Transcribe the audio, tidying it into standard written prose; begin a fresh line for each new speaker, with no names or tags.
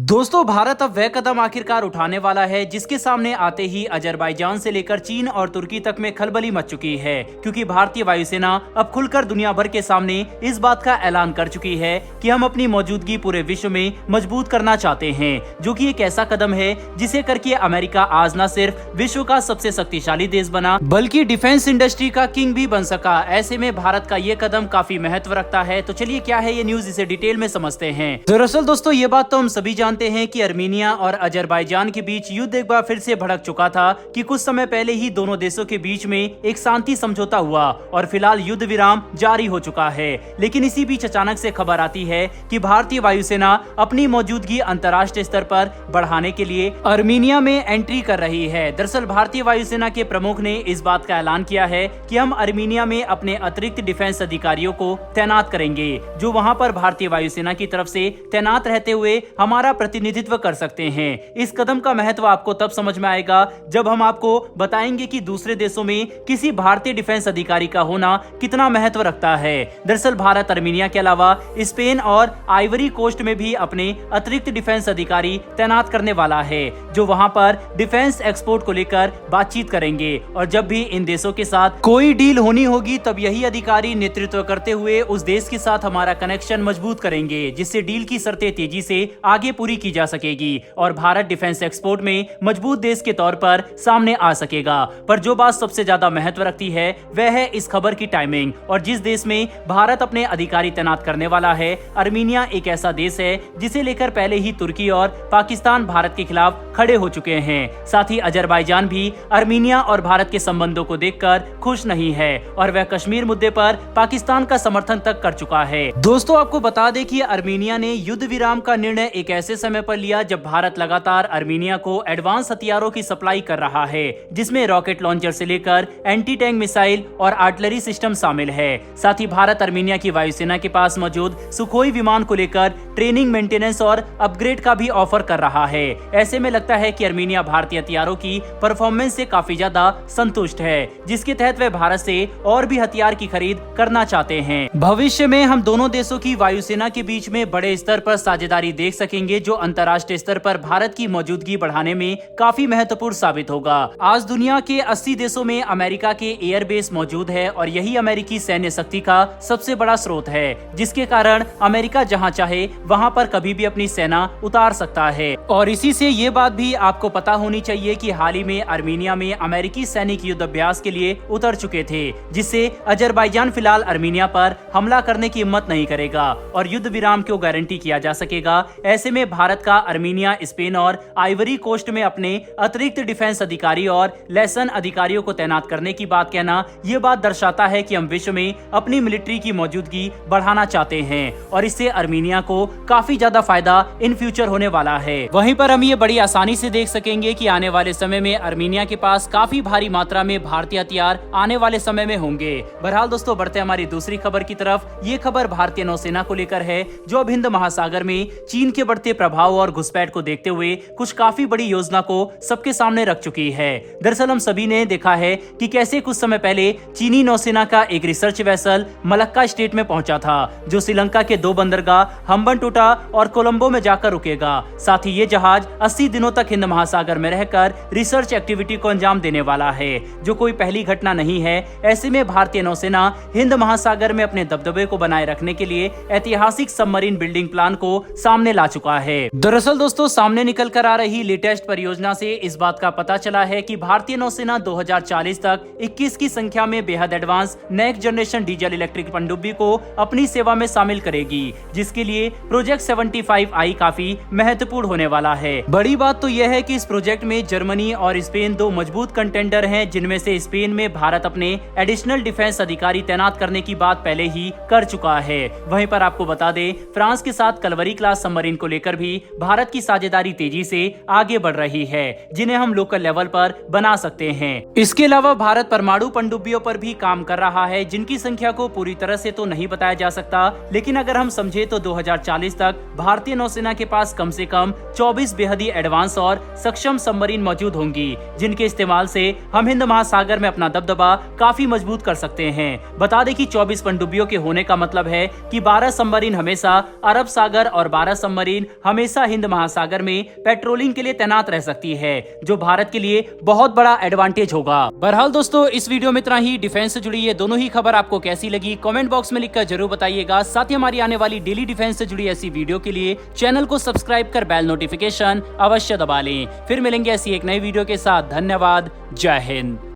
दोस्तों, भारत अब वह कदम आखिरकार उठाने वाला है जिसके सामने आते ही अजरबैजान से लेकर चीन और तुर्की तक में खलबली मच चुकी है, क्योंकि भारतीय वायुसेना अब खुलकर दुनिया भर के सामने इस बात का ऐलान कर चुकी है कि हम अपनी मौजूदगी पूरे विश्व में मजबूत करना चाहते हैं, जो कि एक ऐसा कदम है जिसे करके अमेरिका आज न सिर्फ विश्व का सबसे शक्तिशाली देश बना बल्कि डिफेंस इंडस्ट्री का किंग भी बन सका। ऐसे में भारत का ये कदम काफी महत्व रखता है। तो चलिए, क्या है ये न्यूज, इसे डिटेल में समझते हैं। दरअसल दोस्तों, ये बात तो हम सभी जानते हैं कि आर्मीनिया और अजरबैजान के बीच युद्ध एक बार फिर से भड़क चुका था कि कुछ समय पहले ही दोनों देशों के बीच में एक शांति समझौता हुआ और फिलहाल युद्ध विराम जारी हो चुका है। लेकिन इसी बीच अचानक से खबर आती है कि भारतीय वायुसेना अपनी मौजूदगी अंतर्राष्ट्रीय स्तर पर बढ़ाने के लिए आर्मीनिया में एंट्री कर रही है। दरअसल भारतीय वायुसेना के प्रमुख ने इस बात का ऐलान किया है कि हम आर्मीनिया में अपने अतिरिक्त डिफेंस अधिकारियों को तैनात करेंगे, जो वहां पर भारतीय वायुसेना की तरफ से तैनात रहते हुए हमारा प्रतिनिधित्व कर सकते हैं। इस कदम का महत्व आपको तब समझ में आएगा जब हम आपको बताएंगे कि दूसरे देशों में किसी भारतीय डिफेंस अधिकारी का होना कितना महत्व रखता है। दरअसल भारत आर्मीनिया के अलावा स्पेन और आइवरी कोस्ट में भी अपने अतिरिक्त डिफेंस अधिकारी तैनात करने वाला है, जो वहां पर डिफेंस एक्सपोर्ट को लेकर बातचीत करेंगे। और जब भी इन देशों के साथ कोई डील होनी होगी, तब यही अधिकारी नेतृत्व करते हुए उस देश के साथ हमारा कनेक्शन मजबूत करेंगे, जिससे डील की शर्तें तेजी से आगे पूरी की जा सकेगी और भारत डिफेंस एक्सपोर्ट में मजबूत देश के तौर पर सामने आ सकेगा। पर जो बात सबसे ज्यादा महत्व रखती है वह है इस खबर की टाइमिंग। और जिस देश में भारत अपने अधिकारी तैनात करने वाला है, आर्मीनिया एक ऐसा देश है जिसे लेकर पहले ही तुर्की और पाकिस्तान भारत के खिलाफ खड़े हो चुके हैं। साथ ही अजरबैजान भी आर्मीनिया और भारत के संबंधों को देखकर खुश नहीं है और वह कश्मीर मुद्दे पर पाकिस्तान का समर्थन तक कर चुका है। दोस्तों, आपको बता दें कि आर्मीनिया ने युद्ध विराम का निर्णय एक ऐसे समय पर लिया जब भारत लगातार आर्मीनिया को एडवांस हथियारों की सप्लाई कर रहा है, जिसमें रॉकेट लॉन्चर से लेकर एंटी टैंक मिसाइल और आर्टिलरी सिस्टम शामिल है। साथ ही भारत आर्मीनिया की वायुसेना के पास मौजूद सुखोई विमान को लेकर ट्रेनिंग, मेंटेनेंस और अपग्रेड का भी ऑफर कर रहा है। ऐसे में लगता है कि आर्मीनिया भारतीय हथियारों की परफॉर्मेंस से काफी ज्यादा संतुष्ट है, जिसके तहत वे भारत से और भी हथियार की खरीद करना चाहते हैं। भविष्य में हम दोनों देशों की वायुसेना के बीच में बड़े स्तर पर साझेदारी देख सकेंगे, जो अंतर्राष्ट्रीय स्तर पर भारत की मौजूदगी बढ़ाने में काफी महत्वपूर्ण साबित होगा। आज दुनिया के 80 देशों में अमेरिका के एयरबेस मौजूद है और यही अमेरिकी सैन्य शक्ति का सबसे बड़ा स्रोत है, जिसके कारण अमेरिका जहां चाहे वहां पर कभी भी अपनी सेना उतार सकता है। और इसी से ये बात भी आपको पता होनी चाहिए कि हाल ही में आर्मीनिया में अमेरिकी सैनिक युद्ध अभ्यास के लिए उतर चुके थे, जिससे अजरबैजान फिलहाल आर्मीनिया पर हमला करने की हिम्मत नहीं करेगा और युद्ध विराम को गारंटी किया जा सकेगा। ऐसे में भारत का आर्मीनिया, स्पेन और आइवरी कोस्ट में अपने अतिरिक्त डिफेंस अधिकारी और लेसन अधिकारियों को तैनात करने की बात कहना, ये बात दर्शाता है कि हम विश्व में अपनी मिलिट्री की मौजूदगी बढ़ाना चाहते हैं और इससे आर्मीनिया को काफी ज्यादा फायदा इन फ्यूचर होने वाला है। वहीं पर हम ये बड़ी आसानी से देख सकेंगे कि आने वाले समय में आर्मीनिया के पास काफी भारी मात्रा में भारतीय हथियार आने वाले समय में होंगे। बहरहाल दोस्तों, बढ़ते हमारी दूसरी खबर की तरफ। ये खबर भारतीय नौसेना को लेकर है, जो अब हिंद महासागर में चीन के बढ़ते प्रभाव और घुसपैठ को देखते हुए कुछ काफी बड़ी योजना को सबके सामने रख चुकी है। दरअसल हम सभी ने देखा है कि कैसे कुछ समय पहले चीनी नौसेना का एक रिसर्च वेसल मलक्का स्टेट में पहुंचा था, जो श्रीलंका के 2 बंदरगाह हम्बनटोटा और कोलंबो में जाकर रुकेगा। साथ ही ये जहाज 80 दिनों तक हिंद महासागर में रहकर रिसर्च एक्टिविटी को अंजाम देने वाला है, जो कोई पहली घटना नहीं है। ऐसे में भारतीय नौसेना हिंद महासागर में अपने दबदबे को बनाए रखने के लिए ऐतिहासिक सबमरीन बिल्डिंग प्लान को सामने ला चुका है। दरअसल दोस्तों, सामने निकल कर आ रही लेटेस्ट परियोजना से इस बात का पता चला है कि भारतीय नौसेना 2040 तक 21 की संख्या में बेहद advance next generation diesel electric पनडुब्बी को अपनी सेवा में शामिल करेगी, जिसके लिए प्रोजेक्ट 75I काफी महत्वपूर्ण होने वाला है। बड़ी बात तो यह है कि इस प्रोजेक्ट में जर्मनी और स्पेन 2 मजबूत कंटेंडर हैं, जिनमें से स्पेन में भारत अपने एडिशनल डिफेंस अधिकारी तैनात करने की बात पहले ही कर चुका है। वहीं पर आपको बता दें, फ्रांस के साथ कलवरी क्लास सबमरीन को लेकर भी भारत की साझेदारी तेजी से आगे बढ़ रही है, जिन्हें हम लोकल लेवल पर बना सकते हैं। इसके अलावा भारत परमाणु पनडुब्बियों पर भी काम कर रहा है, जिनकी संख्या को पूरी तरह से तो नहीं बताया जा सकता, लेकिन अगर हम समझे तो 2040 तक भारतीय नौसेना के पास कम से कम 24 बेहद ही एडवांस और सक्षम सबमरीन मौजूद होंगी, जिनके इस्तेमाल से हम हिंद महासागर में अपना दबदबा काफी मजबूत कर सकते हैं। बता दें कि 24 पनडुब्बियों के होने का मतलब है कि 12 सबमरीन हमेशा अरब सागर और 12 सबमरीन हमेशा हिंद महासागर में पेट्रोलिंग के लिए तैनात रह सकती है, जो भारत के लिए बहुत बड़ा एडवांटेज होगा। बहरहाल दोस्तों, इस वीडियो में इतना ही। डिफेंस से जुड़ी ये दोनों ही खबर आपको कैसी लगी कमेंट बॉक्स में लिखकर जरूर बताइएगा। साथ ही हमारी आने वाली डेली डिफेंस से जुड़ी ऐसी वीडियो के लिए चैनल को सब्सक्राइब कर बेल नोटिफिकेशन अवश्य दबा लें। फिर मिलेंगे ऐसी एक नई वीडियो के साथ। धन्यवाद। जय हिंद।